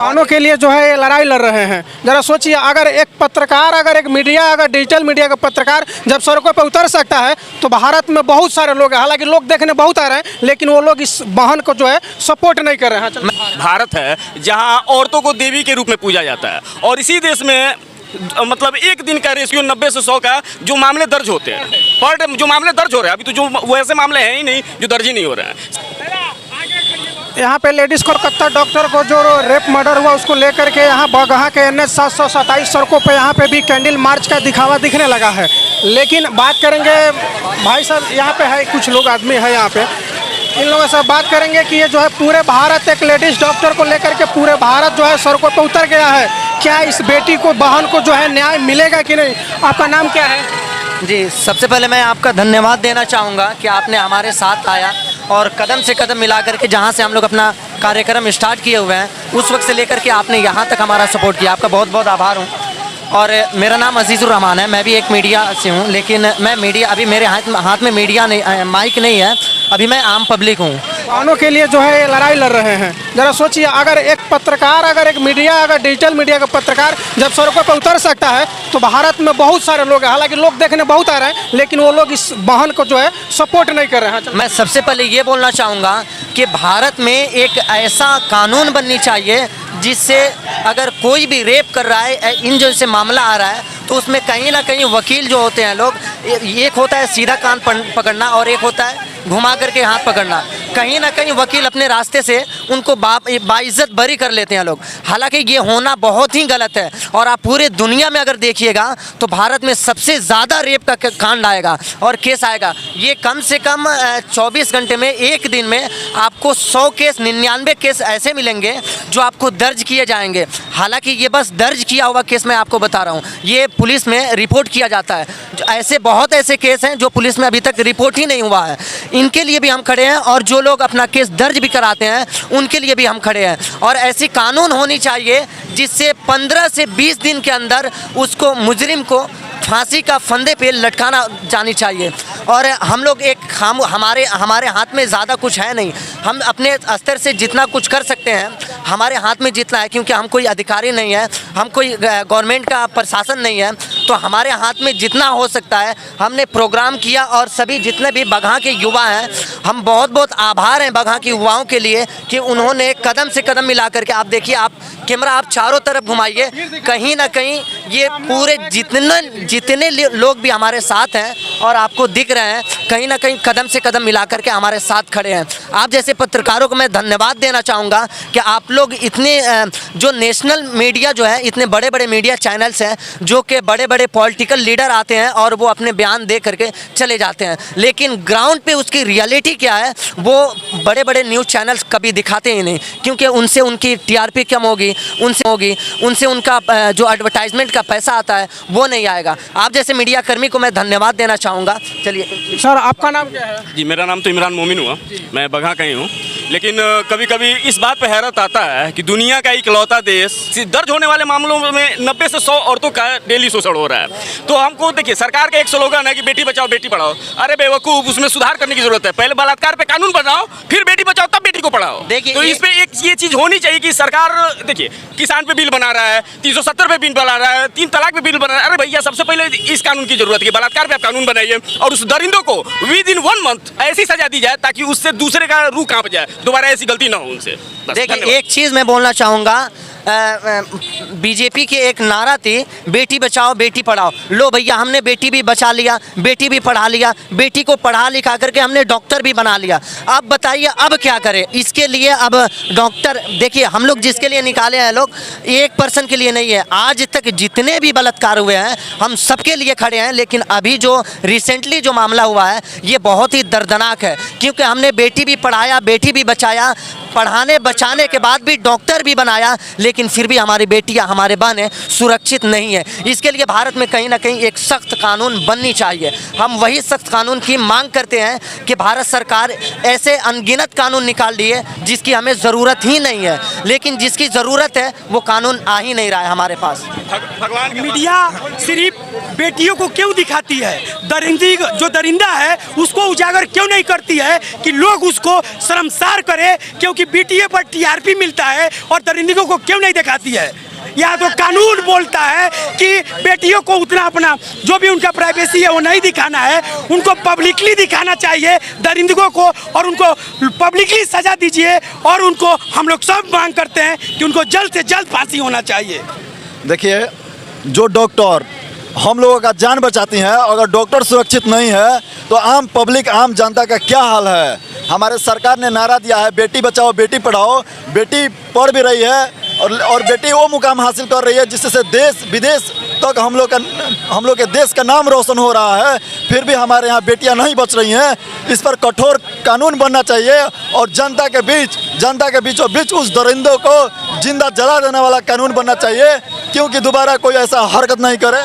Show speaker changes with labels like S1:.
S1: किसानों के लिए जो है ये लड़ाई लड़ रहे हैं। जरा सोचिए, अगर एक पत्रकार, अगर एक मीडिया, अगर डिजिटल मीडिया का पत्रकार जब सड़कों पर उतर सकता है तो भारत में बहुत सारे लोग हैं, हालांकि लोग देखने बहुत आ रहे हैं, लेकिन वो लोग इस वाहन को जो है सपोर्ट नहीं कर रहे हैं।
S2: भारत है जहां औरतों को देवी के रूप में पूजा जाता है और इसी देश में मतलब एक दिन का रेशियो 90 से 100 का जो मामले दर्ज होते हैं, पर डे जो मामले दर्ज हो रहे हैं, अभी तो जो वैसे मामले हैं ही नहीं जो दर्ज ही नहीं हो रहे हैं।
S1: यहाँ पे लेडीज़ कोलकाता डॉक्टर को जो रेप मर्डर हुआ उसको लेकर के यहाँ बगहा के NH 727 सड़कों पे यहाँ पे भी कैंडल मार्च का दिखावा दिखने लगा है। लेकिन बात करेंगे भाई साहब, यहाँ पे है कुछ लोग आदमी है यहाँ पे, इन लोगों से बात करेंगे कि ये जो है पूरे भारत एक लेडीज़ डॉक्टर को लेकर के पूरे भारत जो है सड़कों पे उतर गया है। क्या इस बेटी को, बहन को जो है न्याय मिलेगा कि नहीं? आपका नाम क्या है?
S3: जी, सबसे पहले मैं आपका धन्यवाद देना चाहूँगा कि आपने हमारे साथ आया और कदम से कदम मिला करके जहाँ से हम लोग अपना कार्यक्रम स्टार्ट किए हुए हैं उस वक्त से लेकर के आपने यहाँ तक हमारा सपोर्ट किया। आपका बहुत बहुत आभार हूँ। और मेरा नाम अजीज़ुर रहमान है, मैं भी एक मीडिया से हूँ, लेकिन मैं मीडिया, अभी मेरे हाथ में मीडिया नहीं, माइक नहीं है, अभी मैं आम पब्लिक हूँ।
S1: किसानों के लिए जो है ये लड़ाई लड़ रहे हैं। जरा सोचिए, अगर एक पत्रकार, अगर एक मीडिया, अगर डिजिटल मीडिया का पत्रकार जब सड़कों पर उतर सकता है तो भारत में बहुत सारे लोग हैं, हालांकि लोग देखने बहुत आ रहे हैं, लेकिन वो लोग इस वाहन को जो है सपोर्ट नहीं कर रहे हैं।
S3: मैं सबसे पहले ये बोलना चाहूँगा कि भारत में एक ऐसा कानून बननी चाहिए जिससे अगर कोई भी रेप कर रहा है, इन जैसे मामला आ रहा है, तो उसमें कहीं ना कहीं वकील जो होते हैं लोग, एक होता है सीधा कान पकड़ना और एक होता है घुमा करके हाथ पकड़ना। कहीं ना कहीं वकील अपने रास्ते से उनको बाइज्जत बरी कर लेते हैं लोग। हालांकि ये होना बहुत ही गलत है और आप पूरे दुनिया में अगर देखिएगा तो भारत में सबसे ज़्यादा रेप का कांड आएगा और केस आएगा। ये कम से कम 24 घंटे में, एक दिन में आपको 100 केस, 99 केस ऐसे मिलेंगे जो आपको दर्ज किए जाएंगे। हालांकि ये बस दर्ज किया हुआ केस मैं आपको बता रहा हूँ, ये पुलिस में रिपोर्ट किया जाता है। ऐसे बहुत ऐसे केस हैं जो पुलिस में अभी तक रिपोर्ट ही नहीं हुआ है, इनके लिए भी हम खड़े हैं। और जो लोग अपना केस दर्ज भी कराते हैं उनके लिए भी हम खड़े हैं। और ऐसी कानून होनी चाहिए जिससे 15 से 20 दिन के अंदर उसको, मुजरिम को फांसी का फंदे पे लटकाना जानी चाहिए। और हम लोग एक हमारे हाथ में ज़्यादा कुछ है नहीं, हम अपने स्तर से जितना कुछ कर सकते हैं हमारे हाथ में जितना है, क्योंकि हम कोई अधिकारी नहीं है, हम कोई गवर्नमेंट का प्रशासन नहीं है, तो हमारे हाथ में जितना हो सकता है हमने प्रोग्राम किया। और सभी जितने भी बगहा के युवा हैं, हम बहुत बहुत आभार हैं बगहा के युवाओं के लिए कि उन्होंने कदम से कदम मिला करके, आप देखिए, आप कैमरा आप चारों तरफ घुमाइए, कहीं ना कहीं ये पूरे जितने लोग भी हमारे साथ हैं और आपको दिख रहे हैं, कहीं ना कहीं कदम से कदम मिला करके हमारे साथ खड़े हैं। आप जैसे पत्रकारों को मैं धन्यवाद देना चाहूँगा कि आप लोग इतने, जो नेशनल मीडिया जो है, इतने बड़े बड़े मीडिया चैनल्स हैं जो कि बड़े बड़े पॉलिटिकल लीडर आते हैं और वो अपने बयान दे करके चले जाते हैं, लेकिन ग्राउंड पे उसकी रियलिटी क्या है वो बड़े बड़े न्यूज़ चैनल्स कभी दिखाते ही नहीं, क्योंकि उनसे उनकी TRP कम होगी, उनसे उनका जो एडवर्टाइजमेंट का पैसा आता है वो नहीं आएगा। आप जैसे मीडिया कर्मी को मैं धन्यवाद देना चाहूँगा। चलिए
S1: सर, आपका नाम क्या है?
S2: जी, मेरा नाम तो इमरान मोमिन हुआ, मैं बगहा का ही हूँ। लेकिन कभी कभी इस बात पर हैरत आता है कि दुनिया का इकलौता देश, दर्ज होने वाले मामलों में 90 से 100 औरतों का डेली शोषण हो रहा है। तो हमको देखिए, सरकार का एक स्लोगन है कि बेटी बचाओ बेटी पढ़ाओ। अरे बेवकूफ़, उसमें सुधार करने की जरूरत है। पहले बलात्कार पे कानून बनाओ, फिर बेटी बचाओ, तब बेटी को पढ़ाओ।
S3: देखिए,
S2: तो इस पे एक ये चीज़ होनी चाहिए कि सरकार, देखिए, किसान पे बिल बना रहा है, 370 पे बिल बना रहा है, 3 तलाक पे बिल बना रहा है। अरे भैया, सबसे पहले इस कानून की जरूरत है, बलात्कार पे आप कानून बनाइए और उस दरिंदों को विदिन 1 मंथ ऐसी सजा दी जाए ताकि उससे दूसरे का रूह कांप जाए, दोबारा ऐसी गलती ना हो उनसे।
S3: देखिए, एक चीज़ मैं बोलना चाहूँगा, बीजेपी की एक नारा थी, बेटी बचाओ बेटी पढ़ाओ। लो भैया, हमने बेटी भी बचा लिया, बेटी भी पढ़ा लिया, बेटी को पढ़ा लिखा करके हमने डॉक्टर भी बना लिया। अब बताइए अब क्या करें इसके लिए? अब डॉक्टर, देखिए, हम लोग जिसके लिए निकाले हैं लोग, एक पर्सन के लिए नहीं है। आज तक जितने भी बलात्कार हुए हैं हम सबके लिए खड़े हैं, लेकिन अभी जो रिसेंटली जो मामला हुआ है ये बहुत ही दर्दनाक है, क्योंकि हमने बेटी भी पढ़ाया, बेटी भी बचाया, पढ़ाने बचाने के बाद भी डॉक्टर भी बनाया, लेकिन फिर भी हमारी बेटियां, हमारे बहनें सुरक्षित नहीं है। इसके लिए भारत में कहीं ना कहीं एक सख्त कानून बननी चाहिए। हम वही सख्त कानून की मांग करते हैं कि भारत सरकार ऐसे अनगिनत कानून निकाल दिए जिसकी हमें ज़रूरत ही नहीं है, लेकिन जिसकी ज़रूरत है वो कानून आ ही नहीं रहा है हमारे पास।
S4: मीडिया सिर्फ बेटियों को क्यों दिखाती है? दरिंदी जो दरिंदा है उसको उजागर क्यों नहीं करती है कि लोग उसको शर्मसार करें? क्योंकि बेटियों पर टीआरपी मिलता है और दरिंदों को क्यों नहीं दिखाती है? या तो कानून बोलता है कि बेटियों को उतना अपना जो भी उनका प्राइवेसी है वो नहीं दिखाना है, उनको पब्लिकली दिखाना चाहिए दरिंदों को, और उनको पब्लिकली सजा दीजिए। और उनको हम लोग सब मांग करते हैं कि उनको जल्द से जल्द फांसी होना चाहिए।
S5: देखिए, जो डॉक्टर हम लोगों का जान बचाती हैं, अगर डॉक्टर सुरक्षित नहीं है तो आम पब्लिक, आम जनता का क्या हाल है? हमारे सरकार ने नारा दिया है बेटी बचाओ बेटी पढ़ाओ, बेटी पढ़ भी रही है और बेटी वो मुकाम हासिल कर रही है जिससे देश विदेश तक हम लोग के देश का नाम रोशन हो रहा है। फिर भी हमारे यहाँ बेटियाँ नहीं बच रही हैं। इस पर कठोर कानून बनना चाहिए और जनता के बीचों बीच उस दरिंदों को जिंदा जला देने वाला कानून बनना चाहिए, क्योंकि दोबारा कोई ऐसा हरकत नहीं करे।